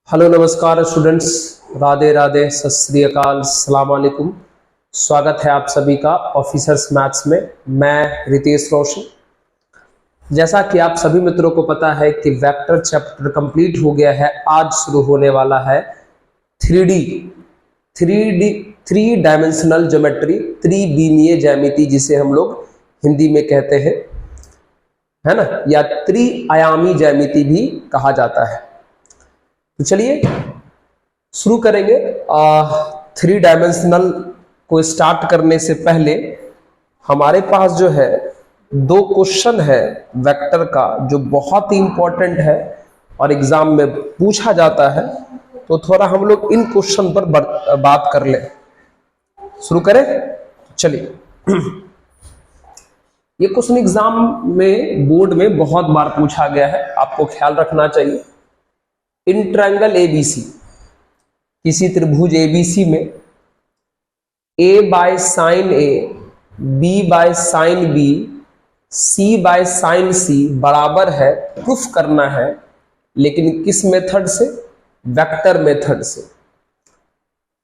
Hello नमस्कार students, Radhe Radhe, सत श्री अकाल, सलाम वालेकुम। स्वागत है आप सभी का ऑफिसर्स मैथ्स में। मैं रितेश रोशन। जैसा कि आप सभी मित्रों को पता है कि वेक्टर चैप्टर कंप्लीट हो गया है। आज शुरू होने वाला है थ्री डायमेंशनल ज्योमेट्री, त्रिविमीय ज्यामिति, जिसे हम लोग हिंदी में कहते हैं, है ना, या त्रिआयामी ज्यामिति भी कहा जाता है। तो चलिए शुरू करेंगे। थ्री डायमेंशनल को स्टार्ट करने से पहले हमारे पास जो है दो क्वेश्चन है वेक्टर का, जो बहुत ही इंपॉर्टेंट है और एग्जाम में पूछा जाता है। तो थोड़ा हम लोग इन क्वेश्चन पर बात कर लें। शुरू करें, चलिए। ये क्वेश्चन एग्जाम में, बोर्ड में बहुत बार पूछा गया है, आपको ख्याल रखना चाहिए। इन ट्रायंगल एबीसी, किसी त्रिभुज एबीसी में A by sine A, B by sine B, C by sine C बराबर है, प्रूफ करना है। लेकिन किस मेथड से? वेक्टर मेथड से।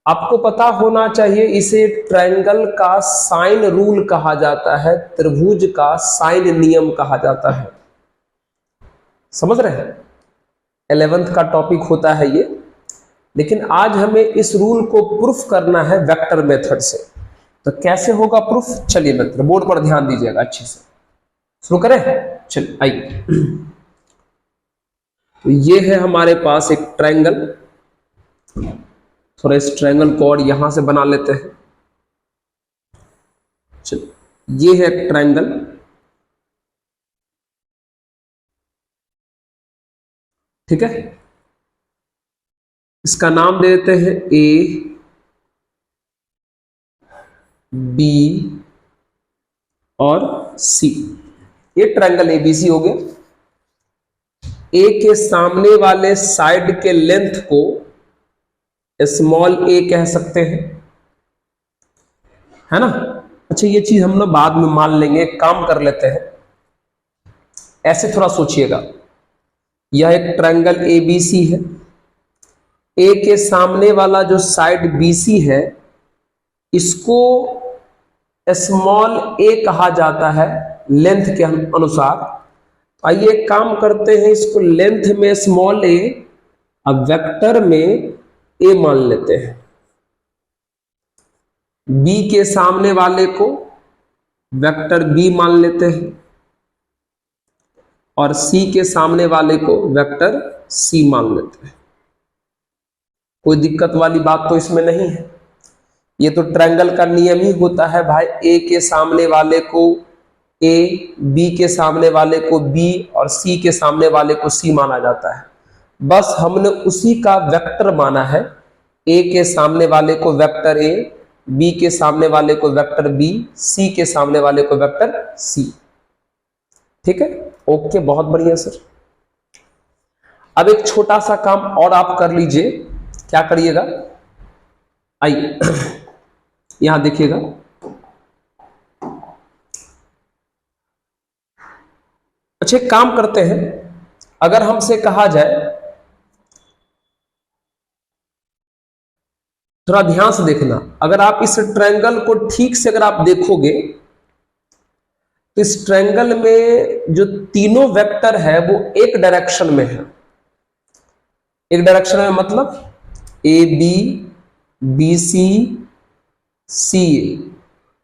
आपको पता होना चाहिए, इसे ट्रायंगल का साइन रूल कहा जाता है, त्रिभुज का साइन नियम कहा जाता है। समझ रहे हैं? 11th का टॉपिक होता है ये। लेकिन आज हमें इस रूल को प्रूफ करना है वेक्टर मेथड से। तो कैसे होगा प्रूफ? चलिए मित्र, बोर्ड पर ध्यान दीजिएगा अच्छे से। शुरू करें, चलिए आइए। तो ये है हमारे पास एक ट्रायंगल। थोड़ा इस ट्रायंगल को और यहां से बना लेते हैं। चलिए, ये है एक ट्रायंगल। ठीक है, इसका नाम दे देते हैं ए बी और सी। ये ट्रायंगल एबीसी हो गया। ए के सामने वाले साइड के लेंथ को स्मॉल ए कह सकते हैं, है ना। अच्छा, ये चीज हम लोग बाद में मान लेंगे। एक काम कर लेते हैं, ऐसे थोड़ा सोचिएगा। यह एक ट्रायंगल एबीसी है। ए के सामने वाला जो साइड बीसी है, इसको स्मॉल ए कहा जाता है लेंथ के अनुसार। आइए एक काम करते हैं, इसको लेंथ में स्मॉल ए, अब वेक्टर में ए मान लेते हैं। बी के सामने वाले को वेक्टर बी मान लेते हैं और सी के सामने वाले को वेक्टर सी मान लेते हैं। कोई दिक्कत वाली बात तो इसमें नहीं है। ये तो ट्रायंगल का नियम ही होता है भाई। ए के सामने वाले को ए, बी के सामने वाले को बी और सी के सामने वाले को सी माना जाता है। बस हमने उसी का वेक्टर माना है। ए के सामने वाले को वेक्टर ए, बी के सामने वाले को वेक्टर बी, सी के सामने वाले को वेक्टर सी। ठीक है, ओके, बहुत बढ़िया सर। अब एक छोटा सा काम और आप कर लीजिए। क्या करिएगा? आइए यहां देखिएगा। अच्छा, एक काम करते हैं। अगर हमसे कहा जाए, थोड़ा ध्यान से देखना, अगर आप इस ट्रायंगल को ठीक से अगर आप देखोगे तो इस ट्रायंगल में जो तीनों वेक्टर है वो एक डायरेक्शन में है। एक डायरेक्शन में मतलब A B, B C, C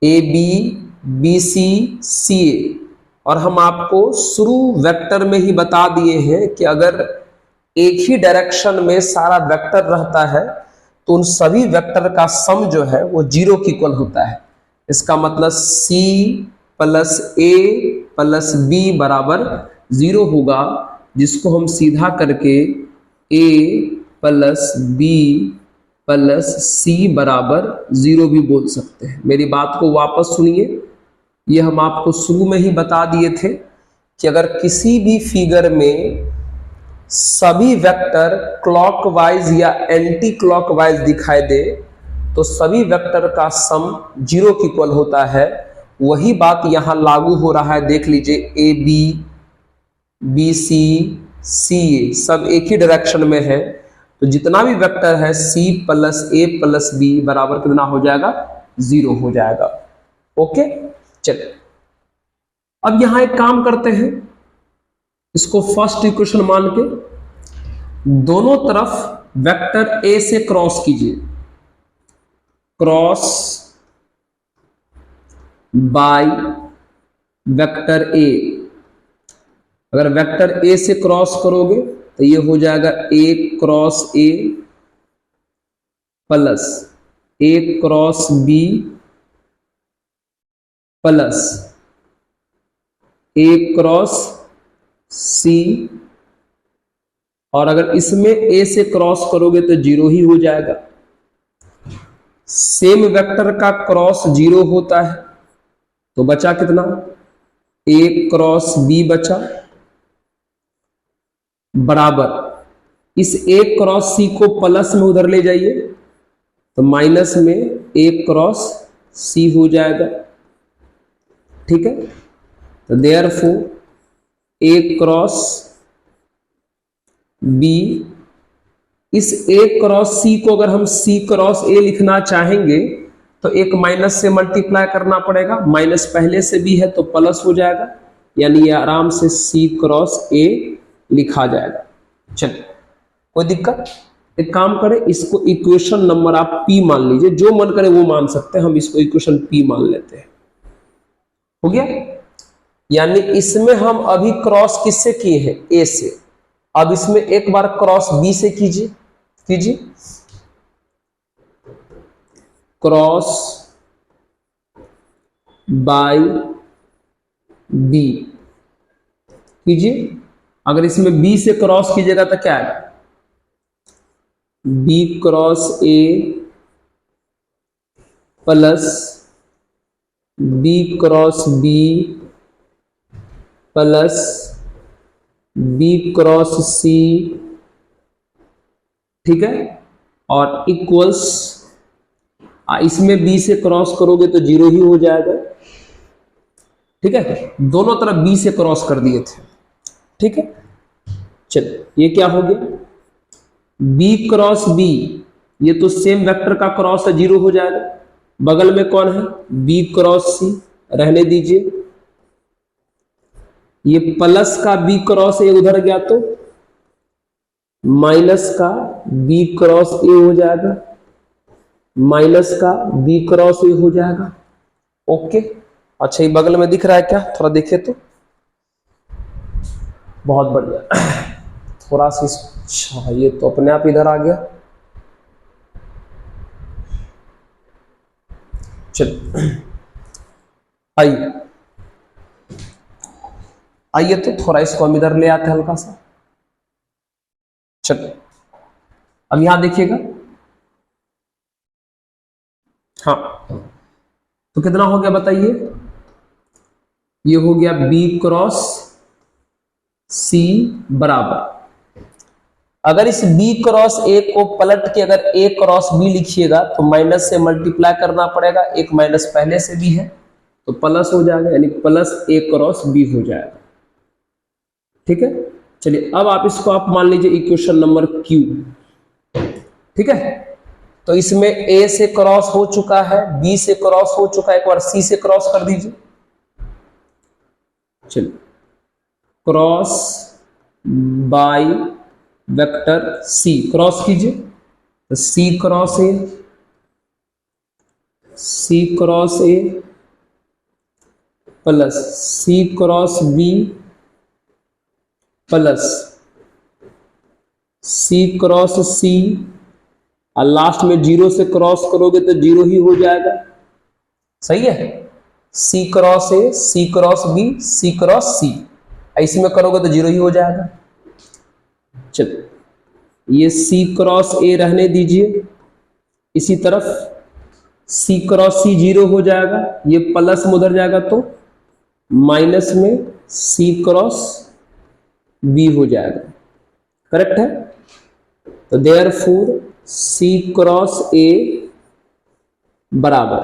A, B, B C, C A. और हम आपको शुरू वेक्टर में ही बता दिए हैं कि अगर एक ही डायरेक्शन में सारा वेक्टर रहता है तो उन सभी वेक्टर का सम जो है वो 0 के इक्वल होता है। इसका मतलब सी प्लस ए प्लस बी बराबर 0 होगा, जिसको हम सीधा करके ए प्लस बी प्लस सी बराबर 0 भी बोल सकते हैं। मेरी बात को वापस सुनिए। ये हम आपको शुरू में ही बता दिए थे कि अगर किसी भी फिगर में सभी वेक्टर क्लॉकवाइज या एंटी क्लॉकवाइज दिखाई दे तो सभी वेक्टर का सम 0 के इक्वल होता है। वही बात यहां लागू हो रहा है। देख लीजिए, ए बी, बी सी, सी ए सब एक ही डायरेक्शन में है, तो जितना भी वेक्टर है सी प्लस ए प्लस बी बराबर कितना हो जाएगा, 0 हो जाएगा। ओके, चलिए अब यहां एक काम करते हैं, इसको फर्स्ट इक्वेशन मान के दोनों तरफ वेक्टर ए से क्रॉस कीजिए, क्रॉस बाय वेक्टर ए। अगर वेक्टर ए से क्रॉस करोगे तो ये हो जाएगा A cross A plus A cross B plus A cross C, और अगर इसमें ए से क्रॉस करोगे तो 0 ही हो जाएगा। सेम वेक्टर का क्रॉस 0 होता है, तो बचा कितना, ए क्रॉस बी बचा, बराबर इस ए क्रॉस सी को प्लस में उधर ले जाइए तो माइनस में ए क्रॉस सी हो जाएगा। ठीक है, तो देयरफॉर ए क्रॉस बी, इस ए क्रॉस सी को अगर हम सी क्रॉस ए लिखना चाहेंगे तो एक माइनस से मल्टीप्लाई करना पड़ेगा, माइनस पहले से भी है तो प्लस हो जाएगा, यानी ये आराम से सी क्रॉस ए लिखा जाएगा। चलिए कोई दिक्कत, एक काम करें, इसको इक्वेशन नंबर आप पी मान लीजिए, जो मन करे वो मान सकते हैं, हम इसको इक्वेशन पी मान लेते हैं। हो गया, यानी इसमें हम अभी क्रॉस किससे किए हैं, ए से, अब इसमें एक बार क्रॉस बी से कीजिए, क्रॉस बाय बी कीजिए। अगर इसमें बी से क्रॉस कीजिएगा तो क्या आएगा, B cross A plus B cross B plus B cross C, ठीक है, और इक्वल्स, इसमें बी से क्रॉस करोगे तो 0 ही हो जाएगा। ठीक है, दोनों तरफ बी से क्रॉस कर दिए थे। ठीक है, चलिए ये क्या हो गया, बी क्रॉस बी, ये तो सेम वेक्टर का क्रॉस है, 0 हो जाएगा। बगल में कौन है, बी क्रॉस सी, रहने दीजिए। ये प्लस का बी क्रॉस ए उधर गया तो माइनस का बी क्रॉस ए हो जाएगा, माइनस का बी क्रॉस ए हो जाएगा। ओके, अच्छा ये बगल में दिख रहा है क्या, थोड़ा देखिए तो, बहुत बढ़िया, थोड़ा सा, अच्छा ये तो अपने आप इधर आ गया। चलिए आइए तो थोड़ा इसको हम इधर ले आते हैं हल्का सा। चलिए अब यहां देखिएगा, हाँ तो कितना हो गया बताइए, ये हो गया बी क्रॉस सी बराबर, अगर इस b क्रॉस a को पलट के अगर a क्रॉस b लिखिएगा तो माइनस से मल्टीप्लाई करना पड़ेगा, एक माइनस पहले से भी है तो प्लस हो जाएगा, यानी प्लस a क्रॉस b हो जाएगा। ठीक है, चलिए अब आप इसको आप मान लीजिए इक्वेशन नंबर q। ठीक है, तो इसमें a से क्रॉस हो चुका है, b से क्रॉस हो चुका है, एक बार c से क्रॉस कर दीजिए। चलिए cross by vector c, cross कीजिए तो c cross a, c cross a plus c cross b plus c cross c, और लास्ट में 0 से क्रॉस करोगे तो 0 ही हो जाएगा। सही है, c cross a, c cross b, c cross c, इसमें करोगे तो 0 ही हो जाएगा। चलिए ये c क्रॉस a रहने दीजिए, इसी तरफ c क्रॉस c 0 हो जाएगा, ये प्लस में उधर जाएगा तो माइनस में c क्रॉस b हो जाएगा। करेक्ट है, तो देयरफॉर c क्रॉस a बराबर,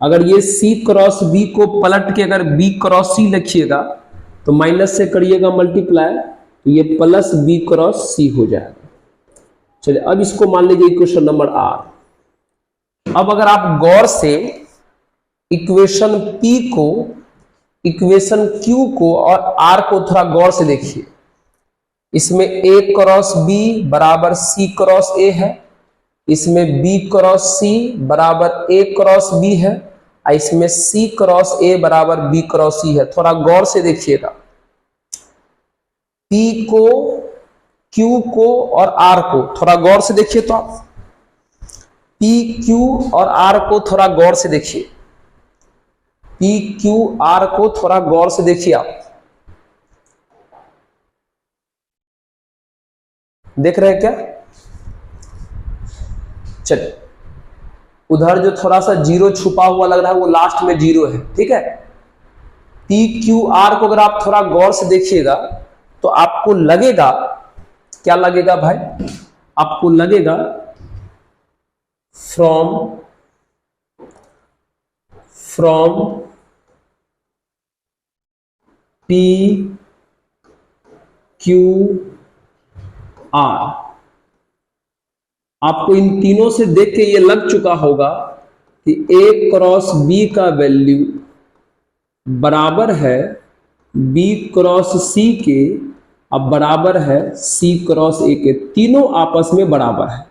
अगर ये c क्रॉस b को पलट के अगर b क्रॉस c लिखिएगा तो माइनस से करिएगा मल्टीप्लाई, तो ये प्लस b क्रॉस c हो जाएगा। चलिए अब इसको मान लीजिए इक्वेशन नंबर आर। अब अगर आप गौर से इक्वेशन P को, इक्वेशन Q को और R को थोड़ा गौर से देखिए। इसमें A क्रॉस B बराबर C क्रॉस A है, इसमें B क्रॉस C बराबर A क्रॉस B है, और इसमें C क्रॉस A बराबर B क्रॉस C है। थोड़ा गौर से देखिएगा। P को, Q को और R को थोड़ा गौर से देखिए। तो आप P Q और R को थोड़ा गौर से देखिए। P Q R को थोड़ा गौर से देखिए। आप देख रहे हैं क्या? चलिए, उधर जो थोड़ा सा जीरो छुपा हुआ लग रहा है वो लास्ट में जीरो है, ठीक है। P Q R को अगर आप थोड़ा गौर से देखिएगा तो आपको लगेगा, क्या लगेगा भाई? आपको लगेगा फ्रॉम P Q R, आपको इन तीनों से देख के ये लग चुका होगा कि A क्रॉस B का वैल्यू बराबर है B क्रॉस C के, अब बराबर है C क्रॉस A के। तीनों आपस में बराबर है,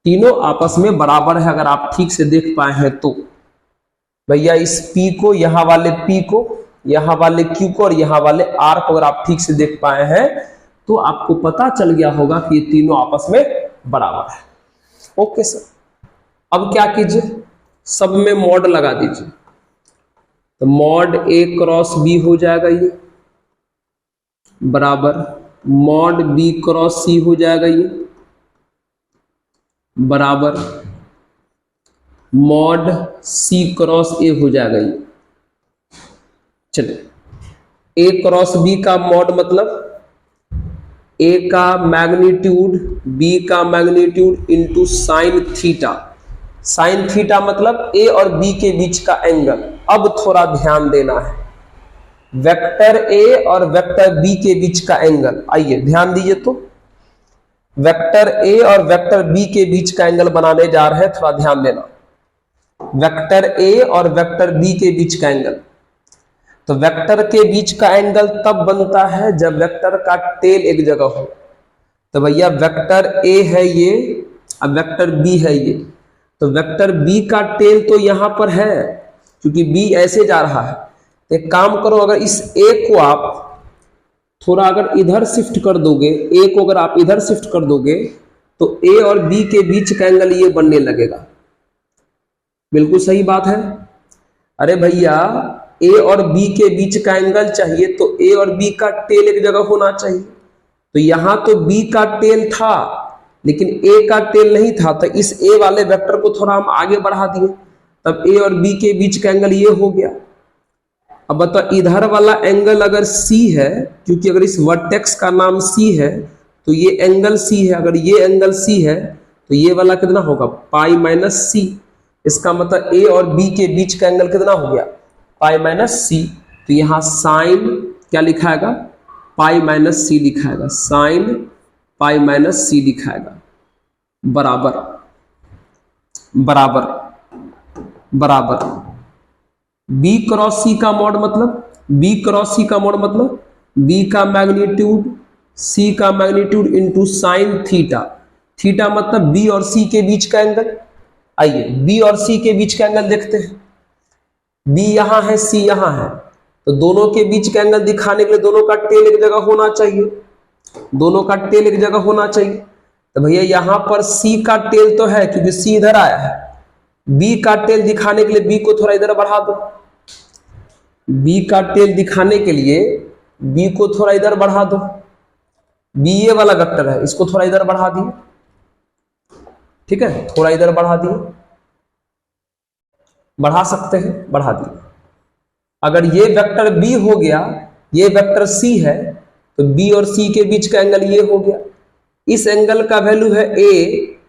तीनों आपस में बराबर है। अगर आप ठीक से देख पाए हैं तो भैया इस P को, यहां वाले P को, यहां वाले Q को और यहां वाले R को अगर आप ठीक से देख पाए हैं तो आपको पता चल गया होगा कि ये तीनों आपस में बराबर है। ओके सर, अब क्या कीजिए, सब में मॉड लगा दीजिए। तो मॉड A क्रॉस B हो जाएगा ये, बराबर मॉड B क्रॉस C हो जाएगा ये, बराबर मॉड C क्रॉस A हो जाएगा ये। चलिए, A क्रॉस B का मॉड मतलब A का मैग्नीट्यूड B का magnitude into sine theta. Sine theta मतलब A और B के बीच का एंगल। अब थोड़ा ध्यान देना है, वेक्टर A और वेक्टर B के बीच का एंगल। आइए ध्यान दीजिए। तो वेक्टर A और वेक्टर B के बीच का एंगल बनाने जा रहे हैं, थोड़ा ध्यान देना। वेक्टर A और वेक्टर B के बीच का एंगल, तो वेक्टर के बीच का एंगल तब बनता है जब वेक्टर का टेल एक जगह हो। तो भैया वेक्टर A है ये, अब वेक्टर B है ये, तो वेक्टर B का टेल तो यहां पर है क्योंकि B ऐसे जा रहा है। तो एक काम करो, अगर इस A को आप थोड़ा अगर इधर शिफ्ट कर दोगे, A को अगर आप इधर शिफ्ट कर दोगे तो A और B के बीच का एंगल ये बनने लगेगा। बिल्कुल सही बात है। अरे भैया A और B के बीच का एंगल चाहिए तो A और B का टेल एक जगह होना चाहिए। तो यहां तो B का टेल था लेकिन A का टेल नहीं था, तो इस A वाले वेक्टर को थोड़ा हम आगे बढ़ा दिए, तब A और B के बीच का एंगल ये हो गया। अब बताओ इधर वाला एंगल अगर C है, क्योंकि अगर इस वर्टेक्स का नाम C है तो ये एंगल C है, अगर ये एंगल C है तो ये वाला कितना होगा? पाई माइनस C। इसका मतलब A और B के बीच का एंगल कितना हो गया? Pi minus C। तो यहां साइन क्या लिखाएगा? पाई माइनस C लिखाएगा, साइन पाई माइनस C लिखाएगा, बराबर बराबर बराबर B क्रॉस C का मॉड मतलब, B क्रॉस C का मॉड मतलब B का मैग्नीट्यूड C का magnitude into sine theta. Theta मतलब B और C के बीच का एंगल। आइए B और C के बीच का एंगल देखते हैं। B यहां है, C यहां है, तो दोनों के बीच का एंगल दिखाने के लिए दोनों का टेल एक जगह होना चाहिए, दोनों का टेल एक जगह होना चाहिए। तो भैया यहां पर C का टेल तो है क्योंकि C इधर आया है। B का टेल दिखाने के लिए B को थोड़ा इधर बढ़ा दो, B का टेल दिखाने के लिए B को थोड़ा इधर बढ़ा दो। B ये वाला वेक्टर है, इसको थोड़ा इधर बढ़ा दिए, ठीक है, थोड़ा इधर बढ़ा दिए, बढ़ा सकते हैं, बढ़ा दिए। अगर ये वेक्टर B हो गया, ये वेक्टर C है, तो B और C के बीच का एंगल ये हो गया। इस एंगल का वैल्यू है A,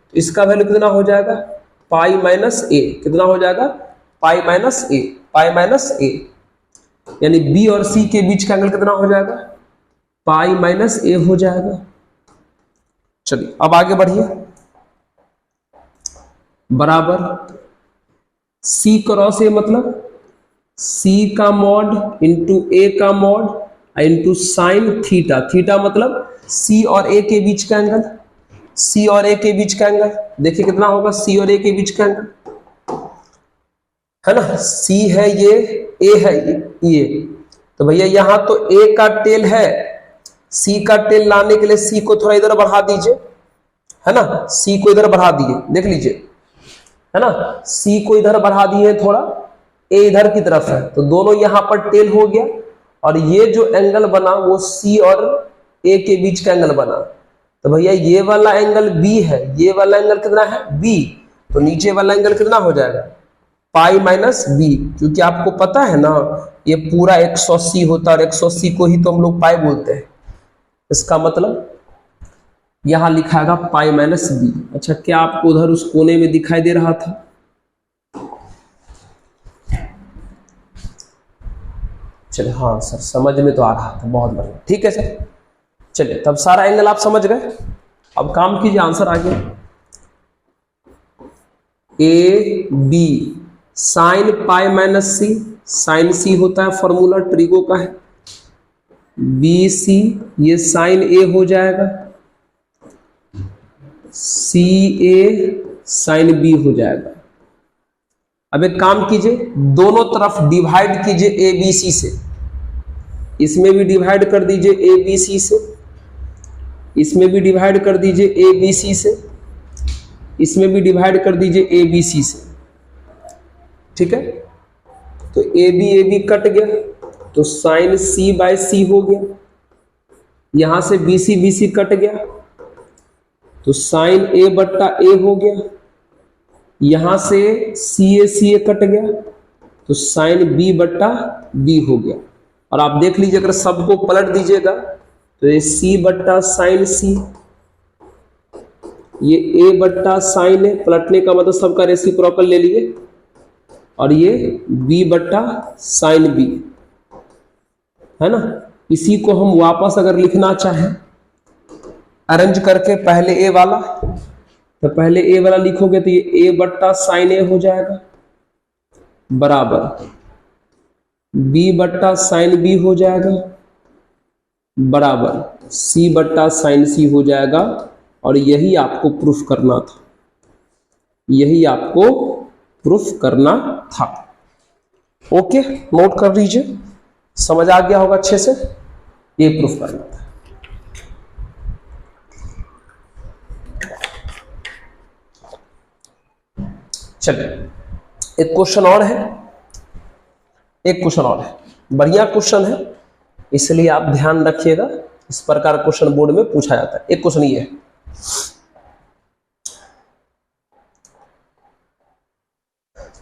तो इसका वैल्यू कितना हो जाएगा? Pi minus A। कितना हो जाएगा? Pi minus A, pi minus A। यानी B और C के बीच का एंगल कितना हो जाएगा? पाई माइनस A हो जाएगा। चलिए अब आगे बढ़िए। बराबर सी क्रॉस ए मतलब सी का मॉड इंटू ए का mod into sine theta. Theta मतलब सी और ए के बीच का एंगल। सी और ए के बीच का एंगल देखिए कितना होगा, सी और ए के बीच का एंगल है ना। सी है ये, ए है ये, तो भैया यहां तो ए का टेल है, सी का टेल लाने के लिए सी को थोड़ा इधर बढ़ा दीजिए, है ना। सी को इधर बढ़ा दिए, देख लीजिए, है ना। सी को इधर बढ़ा दिए थोड़ा, ए इधर की तरफ है, तो दोनों यहां पर टेल हो गया। और ये जो एंगल बना वो सी और ए के बीच का एंगल बना। तो भैया ये वाला एंगल बी है, ये वाला एंगल कितना है बी, तो नीचे वाला एंगल कितना हो जाएगा पाई माइनस बी, क्योंकि आपको पता है ना ये पूरा 180 होता है और 180 को ही तो हम लोग पाई बोलते हैं। इसका मतलब यहां लिखाएगा पाई माइनस बी। अच्छा क्या आपको उधर उस कोने में दिखाई दे रहा था? चलिए हाँ सर समझ में तो आ रहा था, बहुत बढ़िया, ठीक है सर। चलिए तब सारा एंगल आप समझ गए। अब काम कीजिए, आंसर आ गया। A B sine pi minus C, sine C होता है फॉर्मूला ट्रिगो का है, बी सी ये साइन ए हो जाएगा, सी ए साइन बी हो जाएगा। अब एक काम कीजिए, दोनों तरफ डिवाइड कीजिए ए बी सी से, इसमें भी डिवाइड कर दीजिए ए बी सी से, इसमें भी डिवाइड कर दीजिए ए बी सी से, इसमें भी डिवाइड कर दीजिए ए बी सी से, ठीक है। तो ए बी कट गया, तो साइन सी बाय सी हो गया, यहां से बी सी कट गया, तो साइन ए बट्टा ए हो गया, यहां से सी ए कट गया, तो साइन बी बट्टा बी हो गया। और आप देख लीजिए अगर सबको पलट दीजिएगा तो ये सी बट्टा साइन सी, ये ए बट्टा साइन ए, पलटने का मतलब सबका रेसिप्रोकल ले लिए, और ये बी बट्टा साइन बी, है ना। इसी को हम वापस अगर लिखना चाहें अरेंज करके, पहले ए वाला, तो पहले ए वाला लिखोगे तो ये ए बट्टा साइन ए हो जाएगा, बराबर बी बट्टा साइन बी हो जाएगा, बराबर सी बट्टा साइन सी हो जाएगा। और यही आपको प्रूफ करना था, यही आपको प्रूफ करना था। ओके नोट कर लीजिए, समझ आ गया होगा अच्छे से, ये प्रूफ करना था। चलिए एक क्वेश्चन और है, एक क्वेश्चन और है, बढ़िया क्वेश्चन है, इसलिए आप ध्यान रखिएगा, इस प्रकार क्वेश्चन बोर्ड में पूछा जाता है। एक क्वेश्चन ये है,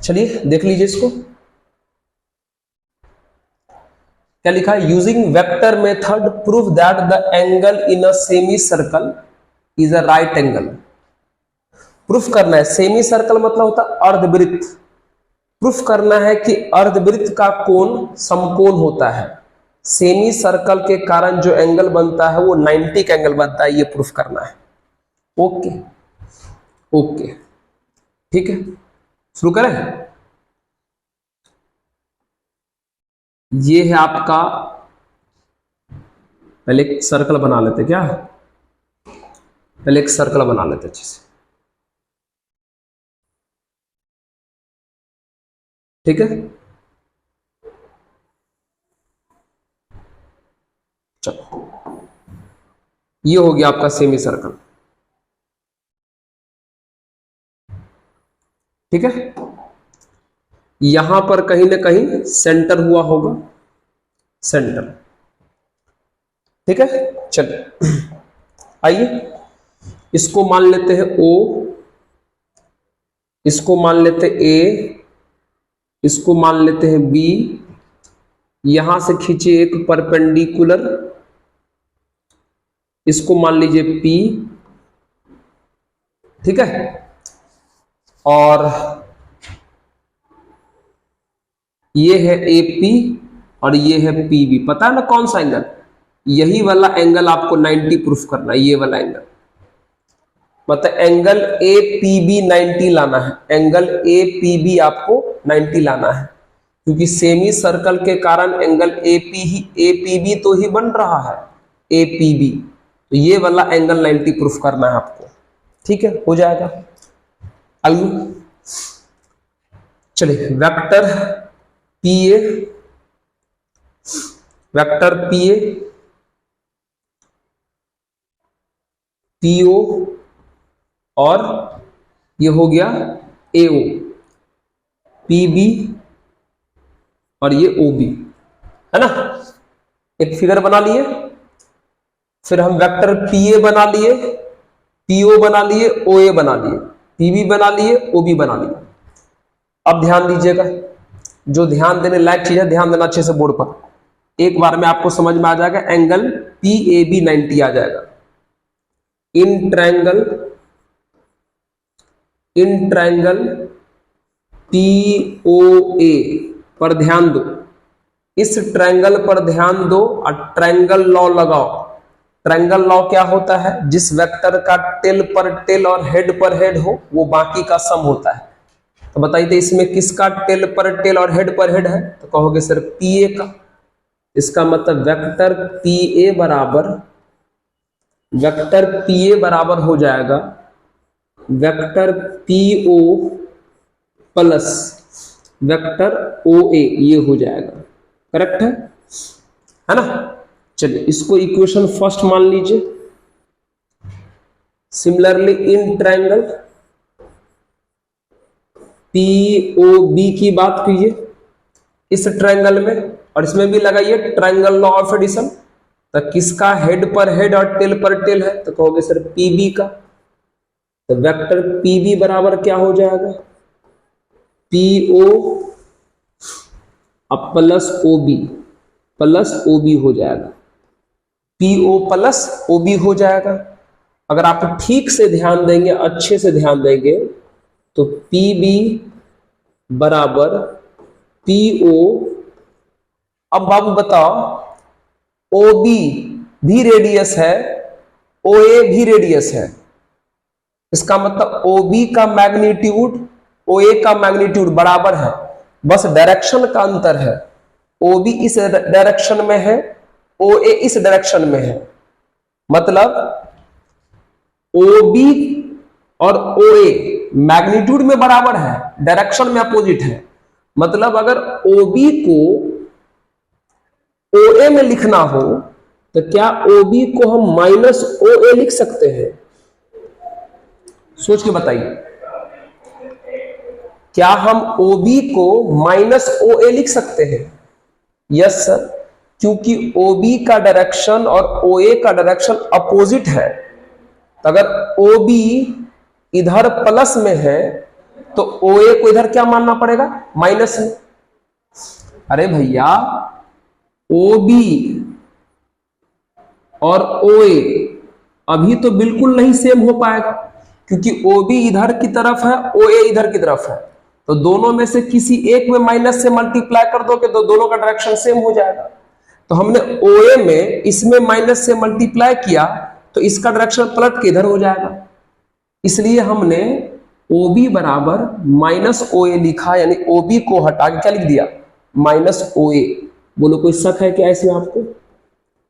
चलिए देख लीजिए इसको, क्या लिखा है, using vector method prove that the angle in a semi circle is a right angle. Proof करना है, सेमी सर्कल मतलब होता है अर्धवृत्त, प्रूफ करना है कि अर्धवृत्त का कोण समकोण होता है, सेमी सर्कल के कारण जो एंगल बनता है वो 90 का एंगल बनता है, ये प्रूफ करना है। ओके ओके ठीक है, शुरू करें। ये है आपका, पहले एक सर्कल बना लेते, क्या पहले एक सर्कल बना लेते अच्छे से, ठीक है। चलो ये हो गया आपका सेमी सर्कल, ठीक है। यहां पर कहीं ना कहीं सेंटर हुआ होगा, सेंटर, ठीक है। चलिए आइए इसको मान लेते हैं O, इसको मान लेते हैं A, इसको मान लेते हैं B, यहां से खींचे एक परपेंडिकुलर, इसको मान लीजिए P, ठीक है। और ये है AP और ये है PB, पता है ना कौन सा एंगल, यही वाला एंगल आपको 90 प्रूफ करना है, ये वाला एंगल, मतलब एंगल ए पी बी 90 लाना है, एंगल ए पी बी आपको 90 लाना है, क्योंकि सेमी सर्कल के कारण एंगल ए पी बी तो ही बन रहा है, ए पी बी, तो ये वाला एंगल 90 प्रूफ करना है आपको। ठीक है, हो जाएगा। आइए चलिए, vector P A, vector P A, P O और ये हो गया ए ओ, पी बी और ये ओ बी, है ना। एक फिगर बना लिए, फिर हम वेक्टर पी ए बना लिए, पी ओ बना लिए, ओ ए बना लिए, पी बी बना लिए, ओ बी बना लिए। अब ध्यान दीजिएगा, जो ध्यान देने लायक चीज है ध्यान देना अच्छे से बोर्ड पर, एक बार में आपको समझ में आ जाएगा। एंगल पी ए बी 90 आ जाएगा। इन ट्रायंगल पी ओ ए पर ध्यान दो, इस ट्रायंगल पर ध्यान दो और ट्रायंगल लॉ लगाओ। ट्रायंगल लॉ क्या होता है? जिस वेक्टर का टेल पर टेल और हेड पर हेड हो वो बाकी का सम होता है। तो बताइए इसमें किसका टेल पर टेल और हेड पर हेड है? तो कहोगे सर पी ए का। इसका मतलब वेक्टर पी ए बराबर हो जाएगा vector P O plus vector O A, ये हो जाएगा। करेक्ट है ना। चलिए इसको इक्वेशन फर्स्ट मान लीजिए। Similarly in triangle P O B की बात कीजिए इस ट्रायंगल में, और इसमें भी लगाइए ट्रायंगल लॉ ऑफ एडिशन। तो किसका हेड पर हेड और टेल पर टेल है? तो कहोगे सर पी बी का। तो वेक्टर पी बी बराबर क्या हो जाएगा? पी ओ अब प्लस ओ बी हो जाएगा। P O plus O B हो जाएगा। अगर आप ठीक से ध्यान देंगे, अच्छे से ध्यान देंगे, तो पी बी बराबर पी ओ। अब बाबू बताओ, ओ बी भी रेडियस है, ओ ए भी रेडियस है। इसका मतलब ओ बी का मैग्नीट्यूड ओ ए का मैग्नीट्यूड बराबर है, बस डायरेक्शन का अंतर है। ओ बी इस डायरेक्शन में है, ओ ए इस डायरेक्शन में है। मतलब ओ बी और ओ ए मैग्नीट्यूड में बराबर है, डायरेक्शन में अपोजिट है। मतलब अगर ओ बी को ओ ए में लिखना हो तो क्या ओ बी को हम माइनस ओ ए लिख सकते हैं? सोच के बताइए, क्या हम ओ बी को माइनस ओ ए लिख सकते हैं? यस सर, क्योंकि ओ बी का डायरेक्शन और ओ ए का डायरेक्शन अपोजिट है। तो अगर ओ बी इधर प्लस में है तो ओ ए को इधर क्या मानना पड़ेगा? माइनस में। अरे भैया, ओ बी और ओ ए अभी तो बिल्कुल नहीं सेम हो पाएगा, क्योंकि ओ बी इधर की तरफ है, ओ ए इधर की तरफ है। तो दोनों में से किसी एक में माइनस से मल्टीप्लाई कर दोगे तो दोनों का डायरेक्शन सेम हो जाएगा। तो हमने ओ ए में इसमें माइनस से मल्टीप्लाई किया तो इसका डायरेक्शन पलट के इधर हो जाएगा। इसलिए हमने ओ बी बराबर माइनस ओ ए लिखा, यानी ओ बी को हटा के क्या लिख दिया? Minus O A. बोलो कोई शक है क्या इसमें आपको?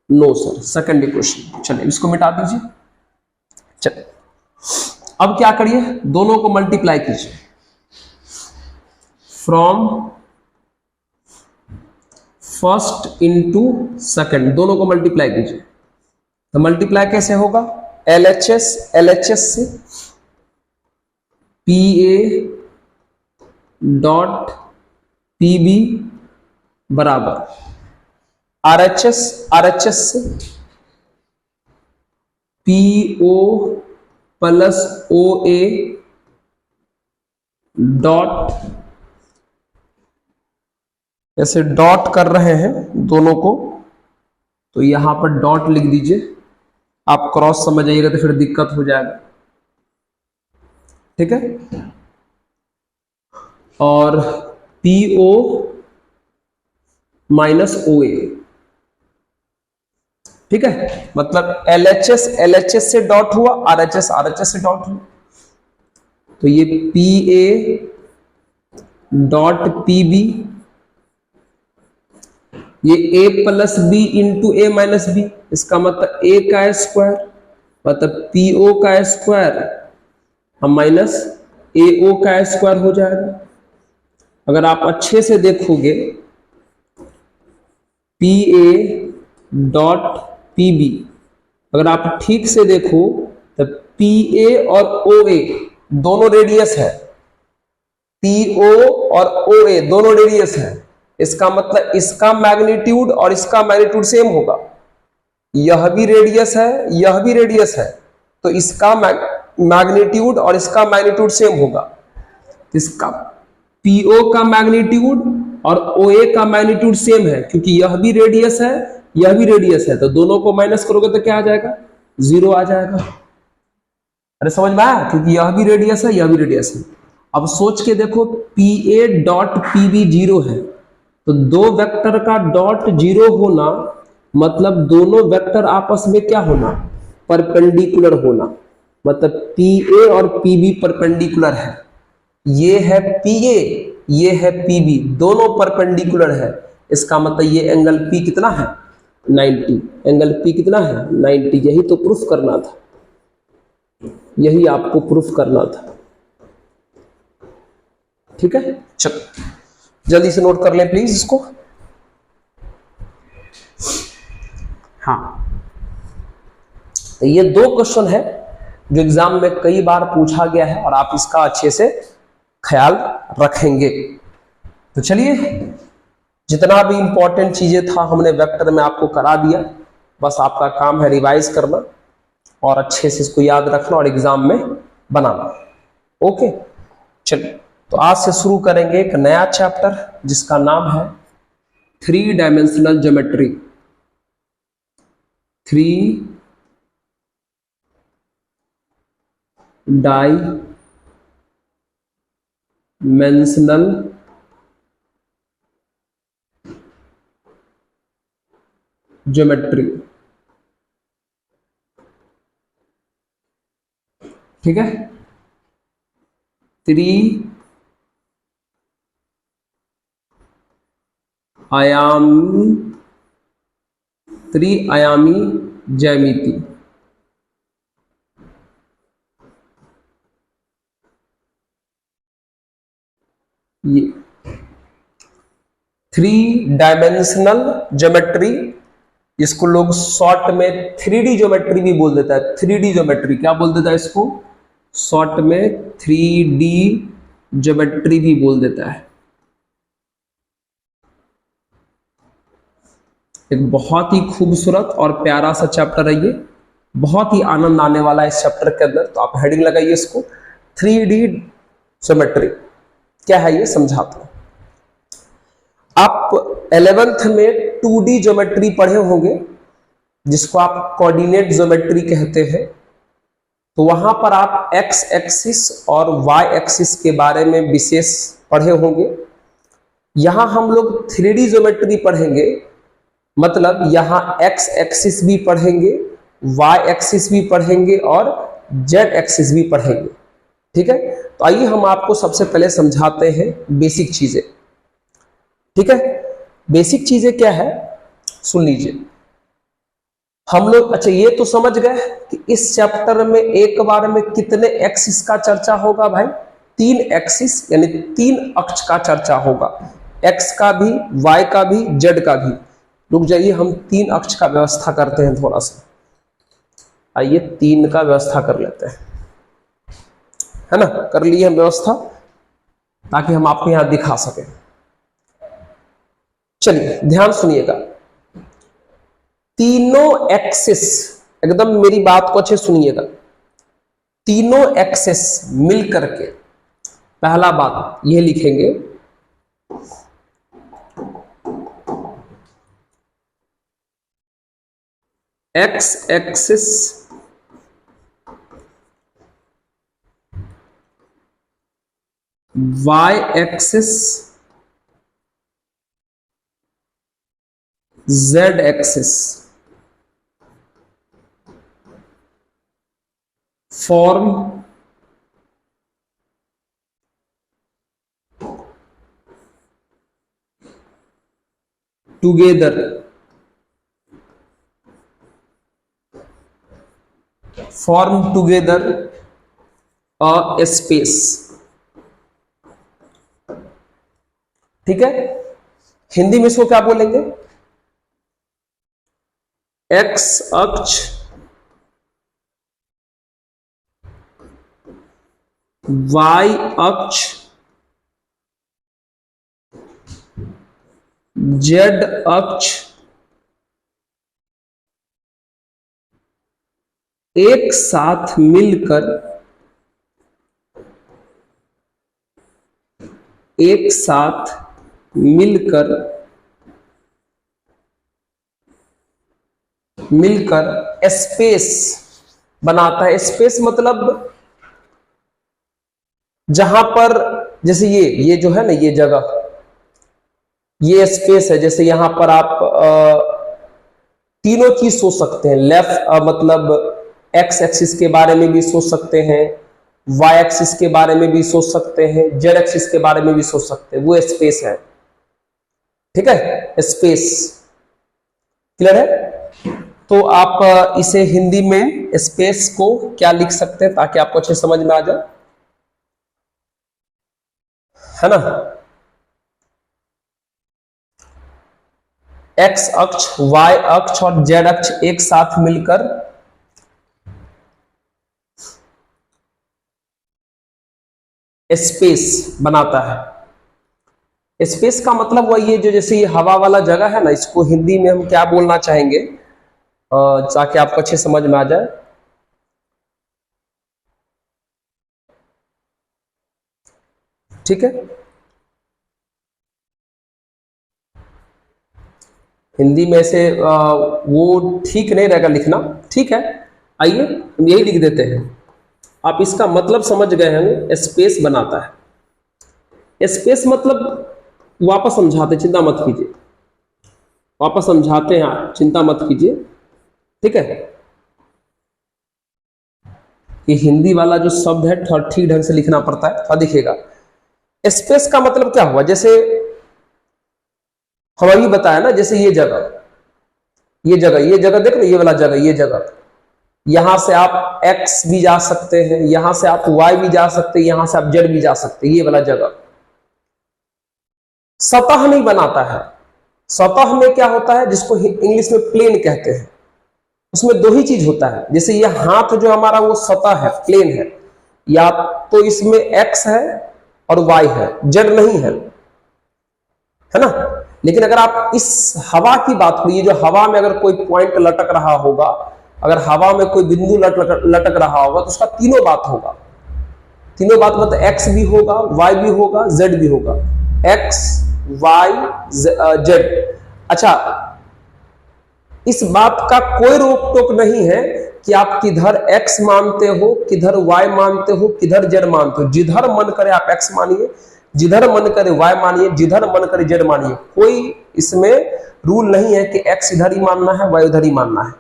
No sir, second equation. चलिए इसको मिटा दीजिए। चलिए अब क्या करिए, दोनों को मल्टीप्लाई कीजिए। फ्रॉम फर्स्ट इनटू सेकंड, दोनों को मल्टीप्लाई कीजिए। तो मल्टीप्लाई कैसे होगा? एलएचएस से P A dot P B बराबर आरएचएस से P O plus O A dot, ऐसे डॉट कर रहे हैं दोनों को, तो यहां पर डॉट लिख दीजिए। आप क्रॉस समझ आइएगा तो फिर दिक्कत हो जाएगा। ठीक है। और पी ओ माइनस ओ ए, ठीक है, मतलब LHS LHS से डॉट हुआ, RHS RHS से डॉट हुआ, तो ये PA डॉट PB, ये A plus B into A minus B, इसका मतलब A का स्क्वायर मतलब PO का स्क्वायर हम माइनस AO का स्क्वायर हो जाएगा। अगर आप अच्छे से देखोगे PA डॉट PB, अगर आप ठीक से देखो तो PA और OA दोनों रेडियस है, PO और OA दोनों रेडियस है, इसका मतलब इसका मैग्नीट्यूड और इसका मैग्नीट्यूड सेम होगा, यह भी रेडियस है यह भी रेडियस है, तो इसका मैग्नीट्यूड और इसका मैग्नीट्यूड सेम होगा। इसका PO का मैग्नीट्यूड और OA का मैग्नीट्यूड सेम है, क्योंकि यह भी रेडियस है यह भी रेडियस है, तो दोनों को माइनस करोगे तो क्या आ जाएगा, 0 आ जाएगा। अरे समझ में आया, क्योंकि यह भी रेडियस है यह भी रेडियस है। अब सोच के देखो PA डॉट PB 0 है, तो दो वेक्टर का डॉट 0 होना मतलब दोनों वेक्टर आपस में क्या होना, परपेंडिकुलर होना, मतलब PA और PB परपेंडिकुलर है, ये है PA ये है PB, दोनों परपेंडिकुलर है, इसका मतलब ये एंगल P कितना है 90, एंगल P कितना है 90, यही तो प्रूफ करना था, यही आपको प्रूफ करना था। ठीक है, चलो जल्दी से नोट कर लें प्लीज इसको। हाँ, तो ये दो क्वेश्चन है जो एग्जाम में कई बार पूछा गया है और आप इसका अच्छे से ख्याल रखेंगे। तो चलिए, जितना भी इंपॉर्टेंट चीजें था हमने वेक्टर में आपको करा दिया, बस आपका काम है रिवाइज करना और अच्छे से इसको याद रखना और एग्जाम में बनाना। ओके, चलिए तो आज से शुरू करेंगे एक नया चैप्टर जिसका नाम है 3 डायमेंशनल ज्योमेट्री। 3 dimensional geometry. ठीक है, 3 आयामी ज्यामिति। ये 3 डायमेंशनल ज्योमेट्री, इसको लोग शॉर्ट में 3D ज्योमेट्री भी बोल देता है। 3D ज्योमेट्री क्या बोल देता है इसको, शॉर्ट में 3D ज्योमेट्री भी बोल देता है। एक बहुत ही खूबसूरत और प्यारा सा चैप्टर है ये, बहुत ही आनंद आने वाला है इस चैप्टर के अंदर। तो आप हेडिंग लगाइए इसको 3D ज्योमेट्री क्या है ये समझाता हूं। आप 11th में 2D ज्योमेट्री पढ़े होंगे जिसको आप कोऑर्डिनेट ज्योमेट्री कहते हैं, तो वहां पर आप एक्स एक्सिस और वाई एक्सिस के बारे में विशेष पढ़े होंगे। यहां हम लोग 3D ज्योमेट्री पढ़ेंगे, मतलब यहां एक्स एक्सिस भी पढ़ेंगे, वाई एक्सिस भी पढ़ेंगे और जेड एक्सिस भी पढ़ेंगे। ठीक है, तो आइए हम आपको सबसे पहले समझाते हैं बेसिक चीजें। ठीक है, बेसिक चीजें क्या है सुन लीजिए। हम लोग अच्छा ये तो समझ गए कि इस चैप्टर में एक बार में कितने एक्सिस का चर्चा होगा भाई, 3 एक्सिस यानी 3 अक्ष का चर्चा होगा, एक्स का भी, वाई का भी, जेड का भी। रुक जाइए, हम 3 अक्ष का व्यवस्था करते हैं थोड़ा सा, आइए 3 का व्यवस्था कर लेते हैं, है ना, कर लिए हम व्यवस्था ताकि हम आपको यहां दिखा सकें। चलिए ध्यान सुनिएगा, तीनों एक्सिस, एकदम मेरी बात को अच्छे सुनिएगा, तीनों एक्सिस मिल करके पहला बात यह लिखेंगे X axis Y axis Z axis. form together a space। ठीक है, हिंदी में इसको क्या बोलेंगे? एक्स अक्ष, वाई अक्ष, जेड अक्ष एक साथ मिलकर स्पेस बनाता है। स्पेस मतलब जहां पर, जैसे ये जो है ना, ये जगह, ये स्पेस है। जैसे यहां पर आप तीनों चीज सोच सकते हैं। लेफ्ट मतलब एक्स एक्सिस के बारे में भी सोच सकते हैं, वाई एक्सिस के बारे में भी सोच सकते हैं, जेड एक्सिस के बारे में भी सोच सकते हैं। वो स्पेस है। ठीक है, स्पेस क्लियर है? तो आप इसे हिंदी में स्पेस को क्या लिख सकते हैं ताकि आपको अच्छे समझ में आ जाए, है ना? एक्स अक्ष, वाई अक्ष और जेड अक्ष एक साथ मिलकर स्पेस बनाता है। स्पेस का मतलब वही है जो, जैसे ये हवा वाला जगह है ना, इसको हिंदी में हम क्या बोलना चाहेंगे ताकि आपको अच्छे समझ में आ जाए। ठीक है, हिंदी में से वो ठीक नहीं रहेगा लिखना। ठीक है, आइए हम यही लिख देते हैं। आप इसका मतलब समझ गए होंगे, स्पेस बनाता है। स्पेस मतलब, वापस समझाते, चिंता मत कीजिए, वापस समझाते हैं, आप चिंता मत कीजिए। ठीक है, ये हिंदी वाला जो शब्द है थोड़ा ठीक ढंग से लिखना पड़ता है, थोड़ा दिखेगा। स्पेस का मतलब क्या हुआ? जैसे हम अभी बताया ना, जैसे ये जगह देख रहे, ये वाला जगह, ये जगह, यहां से आप x भी जा सकते हैं, यहां से आप y भी जा सकते हैं, यहां से आप z भी जा सकते हैं। ये वाला जगह सतह नहीं बनाता है। सतह में क्या होता है, जिसको इंग्लिश में प्लेन कहते हैं, उसमें दो ही चीज होता है। जैसे ये हाथ जो हमारा वो सतह है, प्लेन है, या तो इसमें x है और y है, z नहीं है ना? लेकिन अगर आप इस हवा की बात करिए, जो हवा में अगर कोई पॉइंट लटक रहा होगा, अगर हवा में कोई बिंदु लटक रहा होगा, तो उसका तीनों बात होगा। तीनों बात मतलब x भी होगा, y भी होगा, z भी होगा। x, y, z। अच्छा, इस बात का कोई रोक टोक नहीं है कि आप किधर x मानते हो, किधर y मानते हो, किधर z मानते हो। जिधर मन करे आप x मानिए, जिधर मन करे y मानिए, जिधर मन करे z मानिए। कोई इसमें रूल नहीं है कि x इधर ही मानना है, y उधर ही मानना है।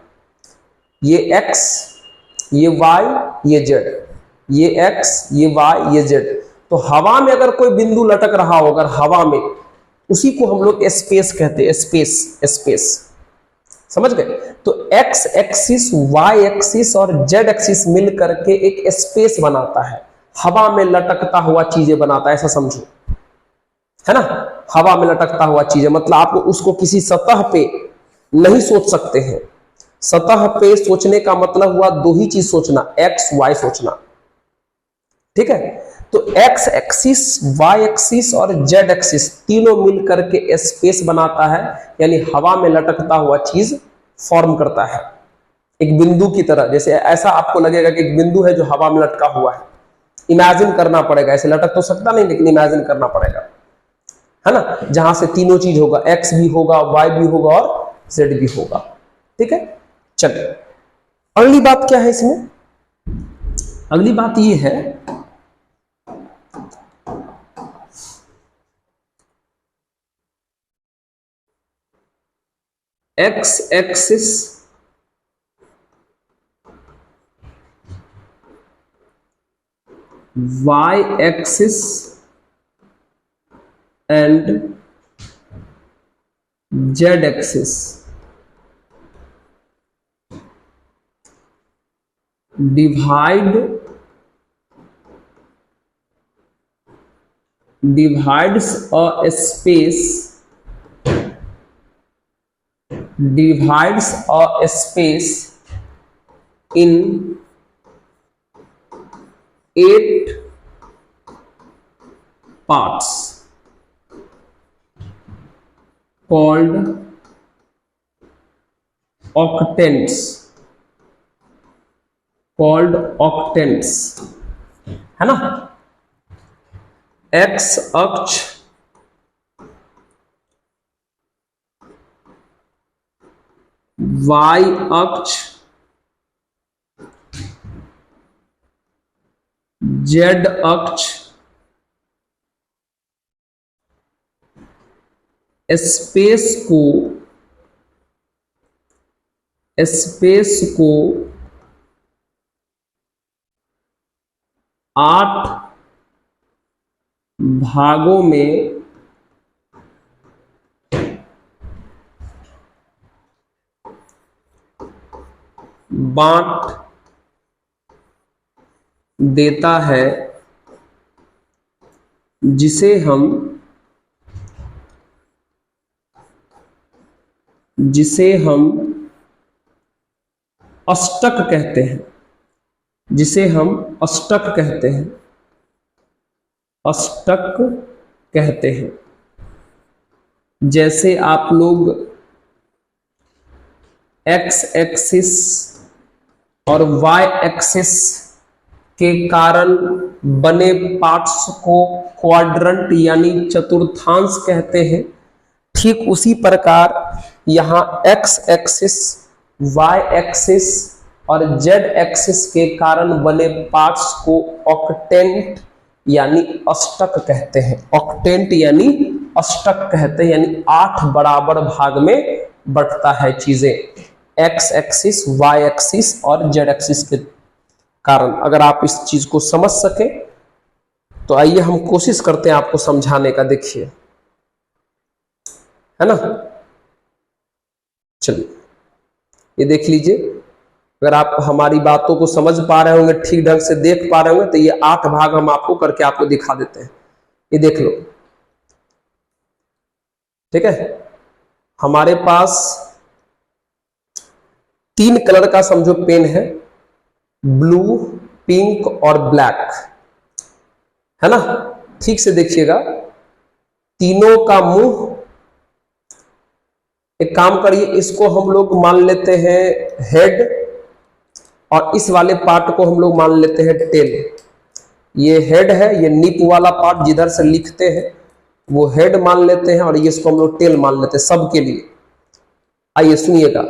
ये x, ये y, ये z, ये x, ये y, ये z। तो हवा में अगर कोई बिंदु लटक रहा हो, अगर हवा में, उसी को हम लोग स्पेस कहते हैं। स्पेस समझ गए? तो x एक्सिस, y एक्सिस और z एक्सिस मिल करके एक स्पेस बनाता है। हवा में लटकता हुआ चीजें बनाता है, ऐसा समझो, है ना? हवा में लटकता हुआ चीजें मतलब आप उसको किसी सतह पे नहीं सोच सकते हैं। सतह पे सोचने का मतलब हुआ दो ही चीज सोचना, x y सोचना। ठीक है, तो x एक्सिस, y एक्सिस और z एक्सिस तीनों मिल करके स्पेस बनाता है, यानी हवा में लटकता हुआ चीज फॉर्म करता है एक बिंदु की तरह। जैसे ऐसा आपको लगेगा कि एक बिंदु है जो हवा में लटका हुआ है, इमेजिन करना पड़ेगा। ऐसे लटक तो सकता नहीं, लेकिन इमेजिन करना पड़ेगा, है ना? जहां से तीनों चीज होगा, x भी होगा, y भी होगा और z भी होगा। ठीक है, चलिए अगली बात क्या है इसमें? अगली बात ये है, x axis y axis and z axis divides a space in 8 parts called octants, है ना। x अक्ष y अक्ष z अक्ष स्पेस को 8 भागों में बांट देता है, जिसे हम अष्टक कहते हैं, अष्टक कहते हैं। जैसे आप लोग x एक्सिस और y एक्सिस के कारण बने पार्ट्स को क्वाड्रेंट यानी चतुर्थांश कहते हैं, ठीक उसी प्रकार यहाँ x एक्सिस, y एक्सिस और z एक्सिस के कारण बने पार्ट्स को ऑक्टेंट यानी अष्टक कहते हैं। ऑक्टेंट यानी अष्टक कहते हैं, यानी 8 बराबर भाग में बंटता है चीजें, x एक्सिस, y एक्सिस और z एक्सिस के कारण। अगर आप इस चीज को समझ सके तो आइए हम कोशिश करते हैं आपको समझाने का। देखिए, है ना। चलिए ये देख लीजिए, अगर आप हमारी बातों को समझ पा रहे होंगे, ठीक ढंग से देख पा रहे होंगे, तो ये 8 भाग हम आपको करके आपको दिखा देते हैं। ये देख लो, ठीक है। हमारे पास 3 कलर का समझो पेन है, ब्लू, पिंक और ब्लैक, है ना। ठीक से देखिएगा, तीनों का मुंह, एक काम करिए, इसको हम लोग मान लेते हैं हेड और इस वाले पार्ट को हम लोग मान लेते हैं टेल। ये हेड है, ये निप वाला पार्ट जिधर से लिखते हैं वो हेड मान लेते हैं और ये इसको हम लोग टेल मान लेते हैं सबके लिए। आइए सुनिएगा,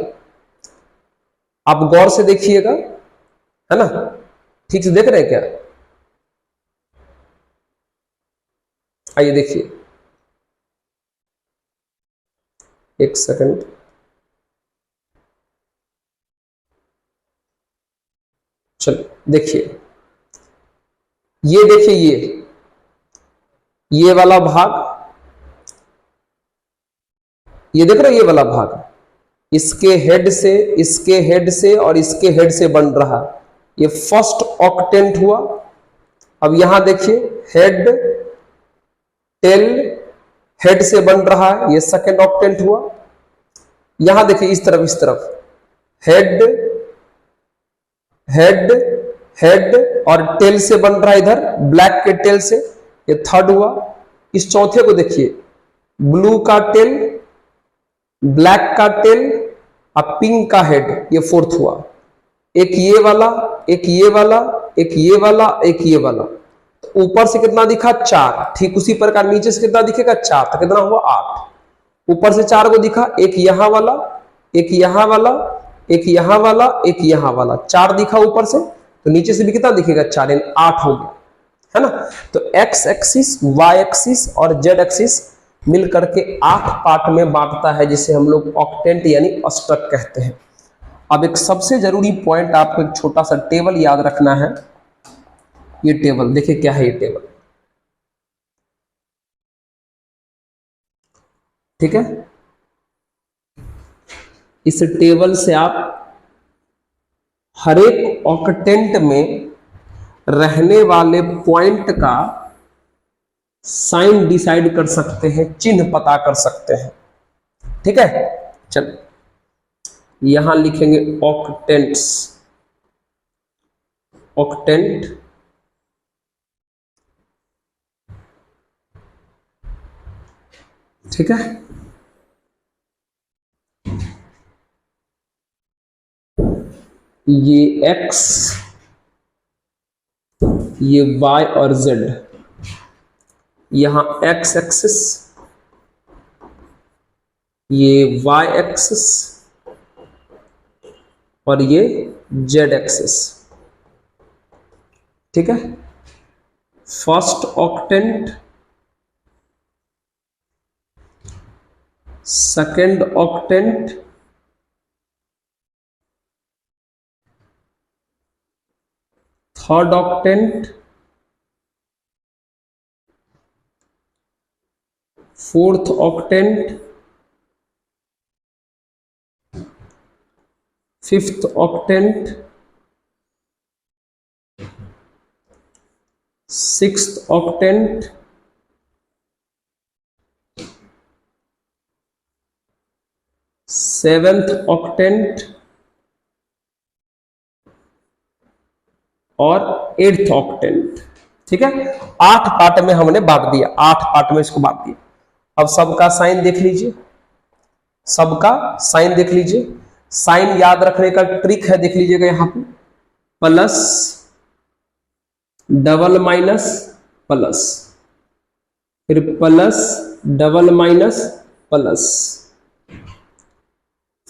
आप गौर से देखिएगा, है ना। ठीक से देख रहे हैं क्या? आइए देखिए, एक सेकंड। चलो देखिए, ये देखिए, ये वाला भाग, ये देख रहे हैं, ये वाला भाग इसके हेड से, इसके हेड से और इसके हेड से बन रहा, ये फर्स्ट ऑक्टेंट हुआ। अब यहां देखिए, हेड टेल हेड से बन रहा है, ये सेकेंड ऑक्टेंट हुआ। यहां देखिए इस तरफ हेड हेड हेड और टेल से बन रहा है, इधर ब्लैक के टेल से, ये थर्ड हुआ। इस चौथे को देखिए, ब्लू का टेल, ब्लैक का टेल और पिंक का हेड, ये फोर्थ हुआ। एक ये वाला, एक ये वाला, एक ये वाला, एक ये वाला। तो ऊपर से कितना दिखा? 4। ठीक उसी प्रकार नीचे से कितना दिखेगा? 4। तो कितना हुआ? 8। ऊपर से 4 को दिखा, एक यहां वाला, एक यहां वाला, एक यहां वाला, एक यहां वाला, 4 दिखा ऊपर से। तो नीचे से भी कितना दिखेगा? 4, 8 हो गया, है ना। तो x एक्सिस, y एक्सिस और z एक्सिस मिल करके 8 पार्ट में बांटता है, जिसे हम लोग ऑक्टेंट यानी अष्टक कहते हैं। अब एक सबसे जरूरी पॉइंट, आपको एक छोटा सा टेबल याद रखना है। ये टेबल, देखिए क्या है ये टेबल, ठीक है। इस टेबल से आप हर एक ऑक्टेंट में रहने वाले पॉइंट का साइन डिसाइड कर सकते हैं, चिन्ह पता कर सकते हैं, ठीक है। चलो यहां लिखेंगे ऑक्टेंट्स, ऑक्टेंट, ठीक है। ये x, ये y और z, यहां x एक्सिस, ये y एक्सिस और ये z एक्सिस, ठीक है। First octant, second octant, third octant, fourth octant, fifth octant, sixth octant, seventh octant और एट्थ ऑक्टेंट, ठीक है। 8 पार्ट में हमने बांट दिया, 8 पार्ट में इसको बांट दिया। अब सबका साइन देख लीजिए, सबका साइन देख लीजिए। साइन याद रखने का ट्रिक है, देख लीजिएगा यहां पे, प्लस, डबल माइनस, प्लस, फिर प्लस, डबल माइनस, प्लस,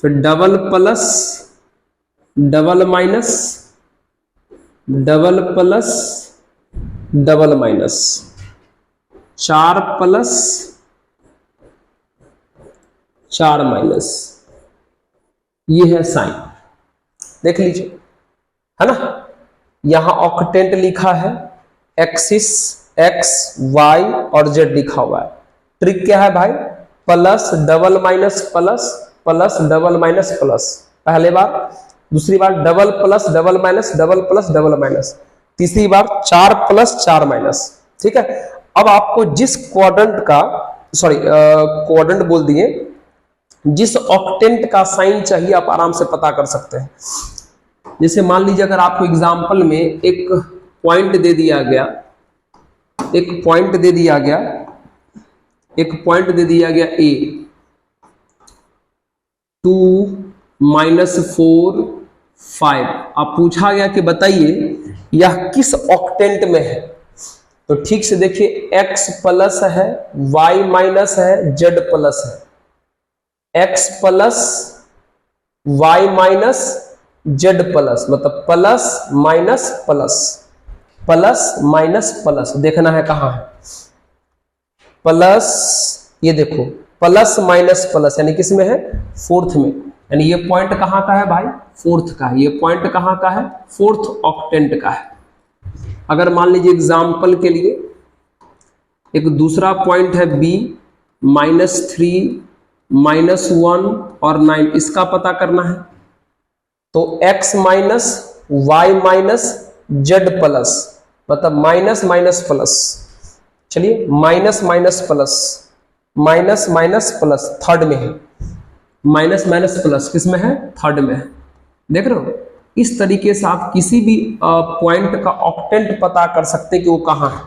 फिर double plus, double minus, double plus, double minus, 4 plus, 4 minus, ये है साइन, देख लीजिए, है ना। यहां ऑक्टेंट लिखा है, एक्सिस एक्स वाई और जेड लिखा हुआ है। ट्रिक क्या है भाई, plus double minus plus, plus double minus plus, पहले बार, दूसरी बार double plus double minus, double plus double minus, तीसरी बार 4 प्लस 4 माइनस, ठीक है। अब आपको जिस क्वाड्रेंट का, सॉरी क्वाड्रेंट बोल दिए, जिस ऑक्टेंट का साइन चाहिए आप आराम से पता कर सकते हैं। जैसे मान लीजिए अगर आपको एग्जाम्पल में एक पॉइंट दे दिया गया, एक पॉइंट दे दिया गया, एक पॉइंट दे दिया गया ए, 2 -4 5, अब पूछा गया कि बताइए यह किस ऑक्टेंट में है। तो ठीक से देखिए, x प्लस है, y माइनस है, z प्लस है, x plus y minus z plus, मतलब plus minus plus, plus minus plus, देखना है कहां है प्लस, ये देखो प्लस माइनस प्लस, यानी किस में है, फोर्थ में, यानी ये पॉइंट कहां का है भाई, फोर्थ का है। ये पॉइंट कहां का है, फोर्थ ऑक्टेंट का है। अगर मान लीजिए एग्जाम्पल के लिए एक दूसरा पॉइंट है b, -3, -1 और 9, इसका पता करना है। तो x minus Y minus Z plus, मतलब माइनस माइनस प्लस, चलिए minus minus plus, minus minus plus third में है, माइनस माइनस प्लस किस में है, थर्ड में है, देख रहे हो। इस तरीके से आप किसी भी पॉइंट का ऑक्टेंट पता कर सकते हैं कि वो कहां है,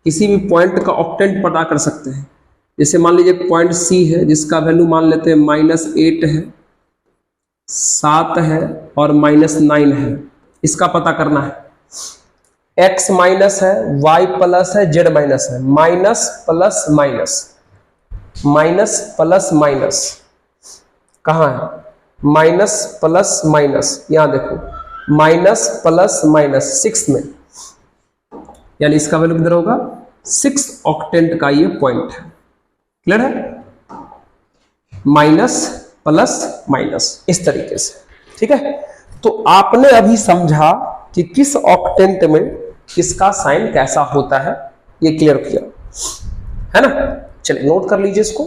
किसी भी पॉइंट का ऑक्टेंट पता कर सकते हैं। जैसे मान लीजिए पॉइंट सी है, जिसका वैल्यू मान लेते हैं -8 है, 7 है और -9 है, इसका पता करना है। x माइनस है, y प्लस है, z माइनस है, minus plus minus, minus plus minus कहां है, माइनस प्लस माइनस, यहां देखो माइनस प्लस माइनस 6 में, यानी इसका वैल्यू किधर होगा, 6 ऑक्टेंट का ये पॉइंट है। क्लियर है, माइनस प्लस माइनस इस तरीके से, ठीक है। तो आपने अभी समझा कि किस ऑक्टेंट में किसका साइन कैसा होता है, ये क्लियर किया है ना। चलिए नोट कर लीजिए इसको।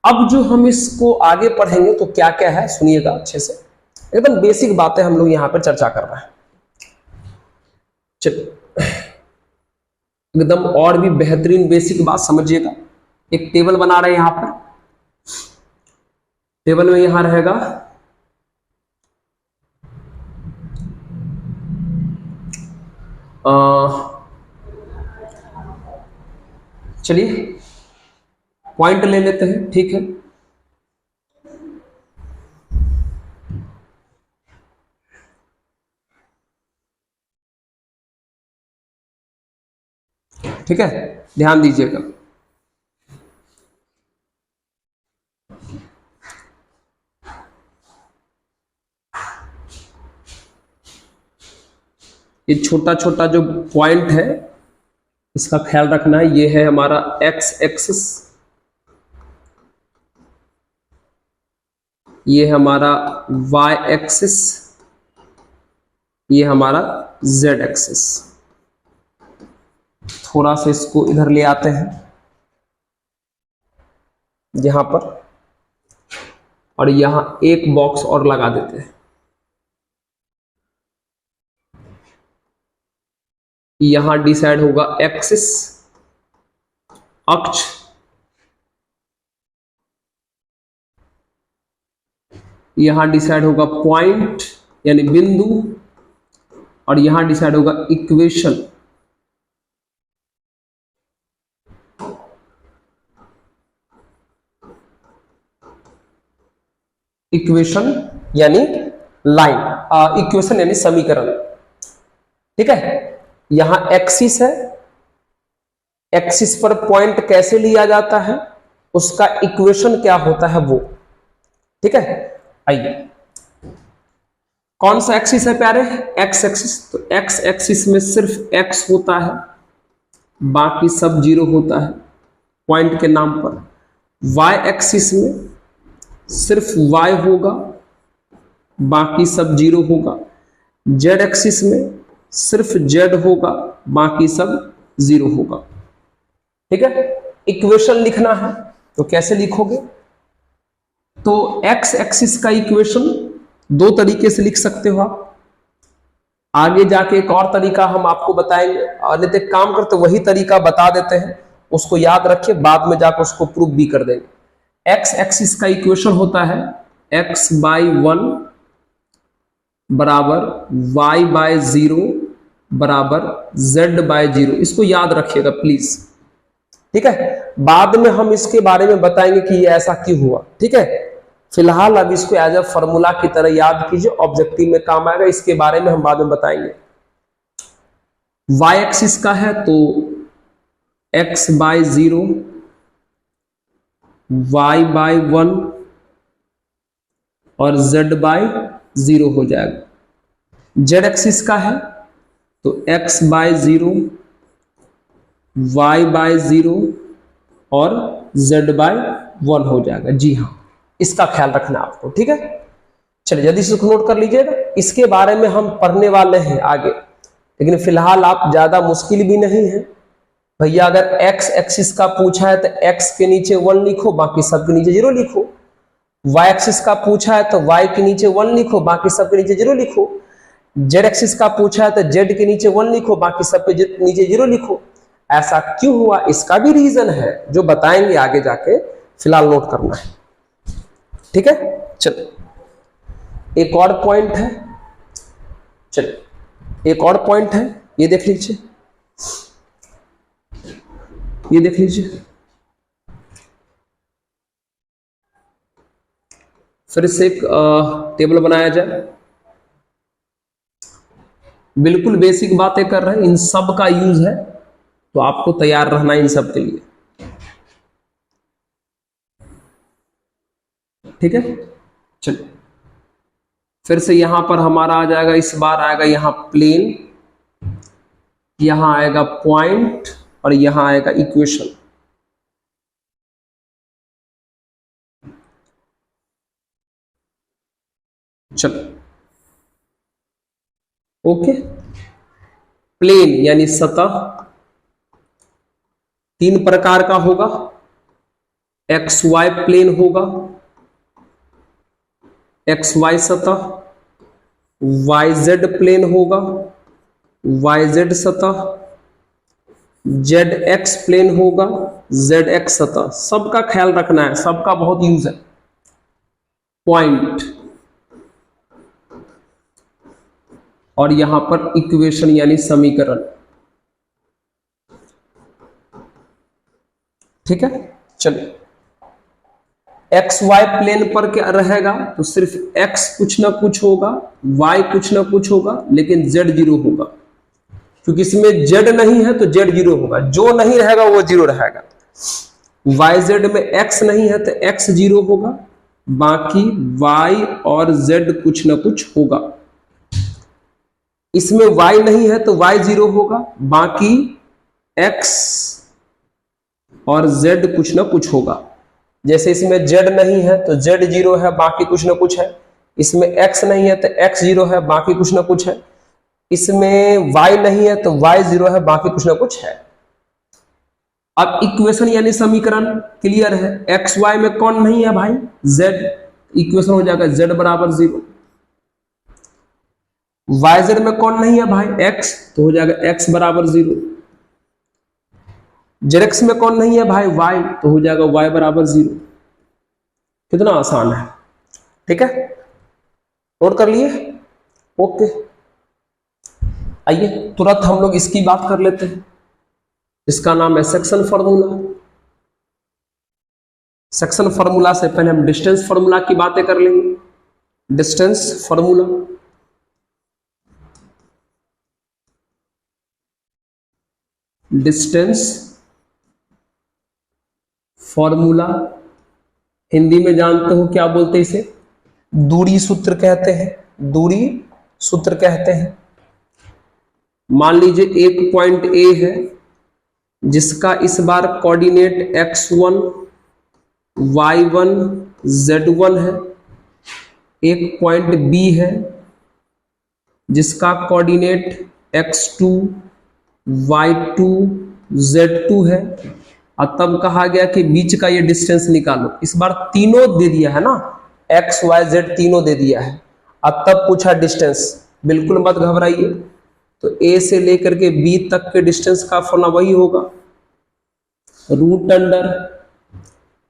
अब जो हम इसको आगे पढ़ेंगे तो क्या क्या है सुनिएगा अच्छे से, एकदम बेसिक बातें हम लोग यहां पर चर्चा कर रहे हैं। चलिए एकदम और भी बेहतरीन बेसिक बात समझिएगा। एक टेबल बना रहे हैं यहां पर, टेबल में यहां रहेगा चलिए पॉइंट ले लेते हैं, ठीक है। ठीक है, ध्यान दीजिएगा। ये छोटा छोटा जो पॉइंट है इसका ख्याल रखना है। ये है हमारा एक्स एक्सिस, ये है हमारा वाई एक्सिस, ये हमारा जेड एक्सिस। थोड़ा सा इसको इधर ले आते हैं यहां पर, और यहां एक बॉक्स और लगा देते हैं। यहां डिसाइड होगा एक्सिस अक्ष, यहां डिसाइड होगा पॉइंट यानी बिंदु, और यहां डिसाइड होगा इक्वेशन। इक्वेशन यानी लाइन, इक्वेशन यानी समीकरण। ठीक है, यहां एक्सिस है, एक्सिस पर पॉइंट कैसे लिया जाता है, उसका इक्वेशन क्या होता है वो। ठीक है, आइए कौन सा एक्सिस है प्यारे, एक्स एक्सिस। तो एक्स एक्सिस में सिर्फ एक्स होता है, बाकी सब जीरो होता है पॉइंट के नाम पर। वाई एक्सिस में सिर्फ वाई होगा, बाकी सब जीरो होगा। जेड एक्सिस में सिर्फ जेड होगा, बाकी सब जीरो होगा। ठीक है, इक्वेशन लिखना है तो कैसे लिखोगे, तो एक्स एक्सिस का इक्वेशन दो तरीके से लिख सकते हो आप। आगे जाके एक और तरीका हम आपको बताएंगे, और नहीं तो काम करते वही तरीका बता देते हैं, उसको याद रखिए, बाद में जाकर उसको प्रूफ भी कर देंगे। एक्स एक्सिस का इक्वेशन होता है एक्स बाई 1 बराबर वाई बाय 0 बराबर जेड बाय 0। इसको याद रखिएगा प्लीज। ठीक है, बाद में हम इसके बारे में बताएंगे कि ये ऐसा क्यों हुआ। ठीक है, फिलहाल अब इसको एज अ फॉर्मूला की तरह याद कीजिए, ऑब्जेक्टिव में काम आएगा, इसके बारे में हम बाद में बताएंगे। वाई एक्सिस का है तो एक्स बाय 0 वाई बाय 1 और जेड बाय 0 हो जाएगा। जेड एक्सिस का है तो एक्स बाय 0 वाई बाय 0 और जेड बाय 1 हो जाएगा। जी हाँ, इसका ख्याल रखना आपको। ठीक है, चलिए जल्दी से नोट कर लीजिएगा, इसके बारे में हम पढ़ने वाले हैं आगे, लेकिन फिलहाल आप ज्यादा मुश्किल भी नहीं है भैया। अगर एक्स एक्सिस का पूछा है तो एक्स के नीचे 1 लिखो, बाकी सब के नीचे 0 लिखो। वाई एक्सिस का पूछा है तो वाई के नीचे 1 लिखो, बाकी सब के नीचे 0 लिखो। जेड एक्सिस का पूछा है तो जेड के नीचे 1 लिखो, बाकी सब के नीचे 0 लिखो। ऐसा क्यों हुआ, इसका भी रीजन है जो बताएंगे आगे जाके, फिलहाल नोट करना है। ठीक है, चलो एक और पॉइंट है, चलिए एक और पॉइंट है, ये देख लीजिए, ये देख लीजिए। फिर से एक टेबल बनाया जाए। बिल्कुल बेसिक बातें कर रहे हैं, इन सब का यूज है, तो आपको तैयार रहना इन सब के लिए। ठीक है, चलिए फिर से यहां पर हमारा आ जाएगा, इस बार आएगा यहां प्लेन, यहां आएगा पॉइंट, और यहां आएगा इक्वेशन। चलो ओके। प्लेन यानी सतह तीन प्रकार का होगा, एक्स वाई प्लेन होगा, एक्स वाई सतह, वाई जेड प्लेन होगा, वाई जेड सतह, जेड एक्स प्लेन होगा, जेड एक्स सतह। सबका ख्याल रखना है, सबका बहुत यूज है। पॉइंट और यहां पर इक्वेशन यानी समीकरण, ठीक है। चलिए, एक्स वाई प्लेन पर क्या रहेगा, तो सिर्फ एक्स कुछ ना कुछ होगा, वाई कुछ ना कुछ होगा, लेकिन जेड जीरो होगा, क्योंकि इसमें जेड नहीं है तो जेड जीरो होगा, जो नहीं रहेगा वो जीरो रहेगा। वाई जेड में एक्स नहीं है तो एक्स जीरो होगा, बाकी वाई और जेड कुछ ना कुछ होगा। इसमें वाई नहीं है तो वाई जीरो होगा, बाकी एक्स और जेड कुछ ना कुछ होगा। जैसे इसमें जेड नहीं है तो जेड जीरो है, बाकी कुछ ना कुछ है। इसमें एक्स नहीं है तो एक्स जीरो है, बाकी कुछ ना कुछ है। इसमें वाई नहीं है तो वाई जीरो है, बाकी कुछ ना कुछ है। अब इक्वेशन यानी समीकरण क्लियर है। एक्स वाई में कौन नहीं है भाई, जेड। इक्वेशन हो जाएगा जेड बराबर जीरो। वाई जेड में कौन नहीं है भाई, एक्स, तो हो जाएगा एक्स बराबर जीरो। जेड एक्स में कौन नहीं है भाई, वाई, तो हो जाएगा वाई बराबर जीरो। कितना आसान है, ठीक है। नोट कर लिए, ओके। आइए तुरंत हम लोग इसकी बात कर लेते हैं। इसका नाम है सेक्शन फार्मूला। सेक्शन फार्मूला से पहले हम डिस्टेंस फार्मूला की बातें कर लेंगे। Distance formula, distance formula Hindi में जानते हो क्या बोलते हैं इसे, दूरी सूत्र कहते हैं। दूरी सूत्र कहते हैं। मान लीजिए एक पॉइंट ए है जिसका इस बार कोऑर्डिनेट x1 y1 z1 है। एक पॉइंट बी है जिसका कोऑर्डिनेट x2 y2 z2 है। और तब कहा गया कि बीच का ये डिस्टेंस निकालो। इस बार तीनों दे दिया है ना, x y z तीनों दे दिया है। अब तब पूछा डिस्टेंस। बिल्कुल मत घबराइए। तो a से लेकर के b तक के डिस्टेंस का फॉर्मूला वही होगा, root under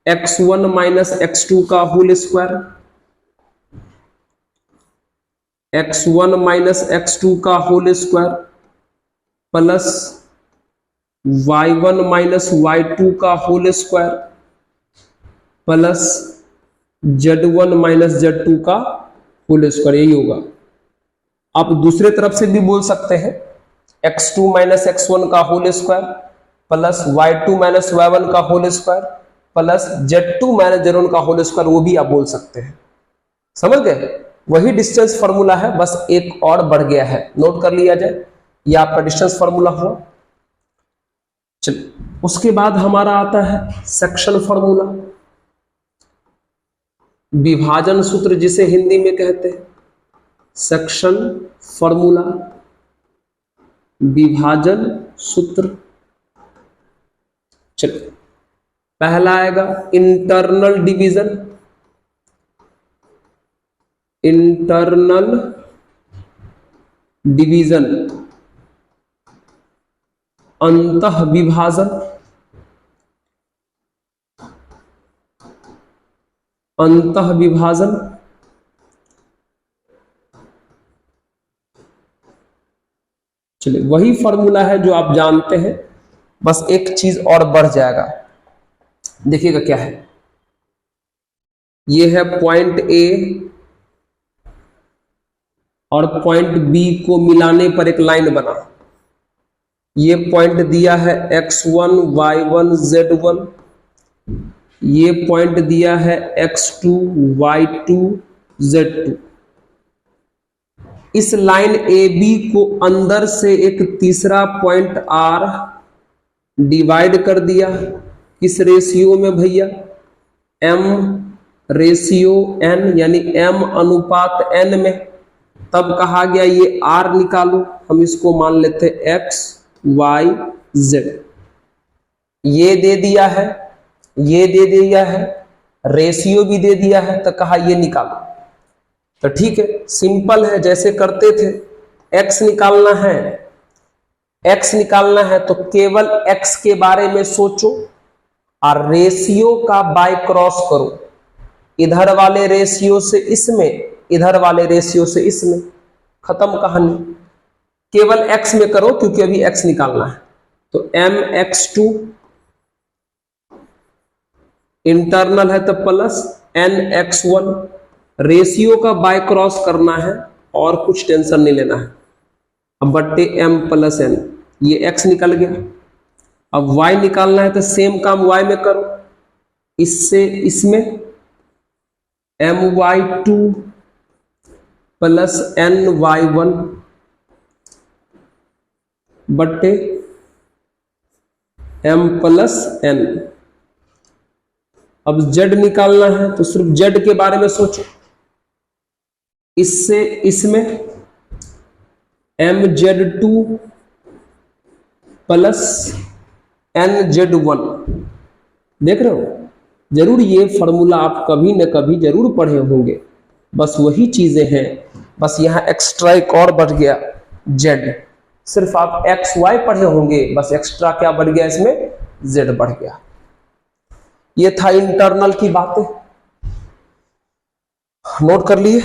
x1 minus x2 का whole square, x1 minus x2 का whole square plus y1 minus y2 का whole square plus z1 minus z2 का होल स्क्वायर, यही होगा। आप दूसरे तरफ से भी बोल सकते हैं, x2 माइनस x1 का whole square plus y2 minus y1 का whole square plus z2 minus z1 का होल स्क्वायर, वो भी आप बोल सकते हैं। समझ गए, वही डिस्टेंस फार्मूला है, बस एक और बढ़ गया है। नोट कर लिया जाए, ये आपका डिस्टेंस फार्मूला हुआ। चलिए, उसके बाद हमारा आता है सेक्शन फार्मूला, विभाजन सूत्र जिसे हिंदी में कहते हैं सेक्शन फार्मूला, विभाजन सूत्र। चलिए, पहला आएगा इंटरनल डिवीजन। इंटरनल डिवीजन, अंतः विभाजन, अंतः विभाजन। चलिए, वही फॉर्मूला है जो आप जानते हैं, बस एक चीज और बढ़ जाएगा। देखिएगा क्या है, ये है पॉइंट ए और पॉइंट बी को मिलाने पर एक लाइन बना। ये पॉइंट दिया है x1 y1 z1, ये पॉइंट दिया है x2 y2 z2। इस लाइन ए बी को अंदर से एक तीसरा पॉइंट R डिवाइड कर दिया। किस रेशियो में भैया, m रेशियो n, यानी m अनुपात n में। तब कहा गया ये r निकालो, हम इसको मान लेते x y z। ये दे दिया है, ये दे दिया है, रेशियो भी दे दिया है, तो कहा ये निकालो। तो ठीक है, सिंपल है, जैसे करते थे। x निकालना है, x निकालना है तो केवल x के बारे में सोचो और रेशियो का बाय क्रॉस करो। इधर वाले रेशियो से इसमें, इधर वाले रेशियो से इसमें, खत्म कहानी। केवल x में करो क्योंकि अभी x निकालना है। तो mx2 इंटरनल है तो प्लस nx1, रेशियो का बाय क्रॉस करना है और कुछ टेंशन नहीं लेना है। अब बट्टे m प्लस n, ये x निकल गया। अब y निकालना है तो सेम काम y में करो, इससे इसमें my2 प्लस ny1 बट्टे m प्लस n। अब z निकालना है तो सिर्फ z के बारे में सोचो, इससे इसमें mz2 प्लस nz1। देख रहे हो, जरूर ये फॉर्मूला आप कभी न कभी जरूर पढ़े होंगे, बस वही चीजें हैं, बस यहाँ एक्स्ट्रा एक और बढ़ गया z। सिर्फ आप x y पढ़े होंगे, बस एक्स्ट्रा क्या बढ़ गया इसमें, z बढ़ गया। ये था इंटरनल की बातें, नोट कर लिए।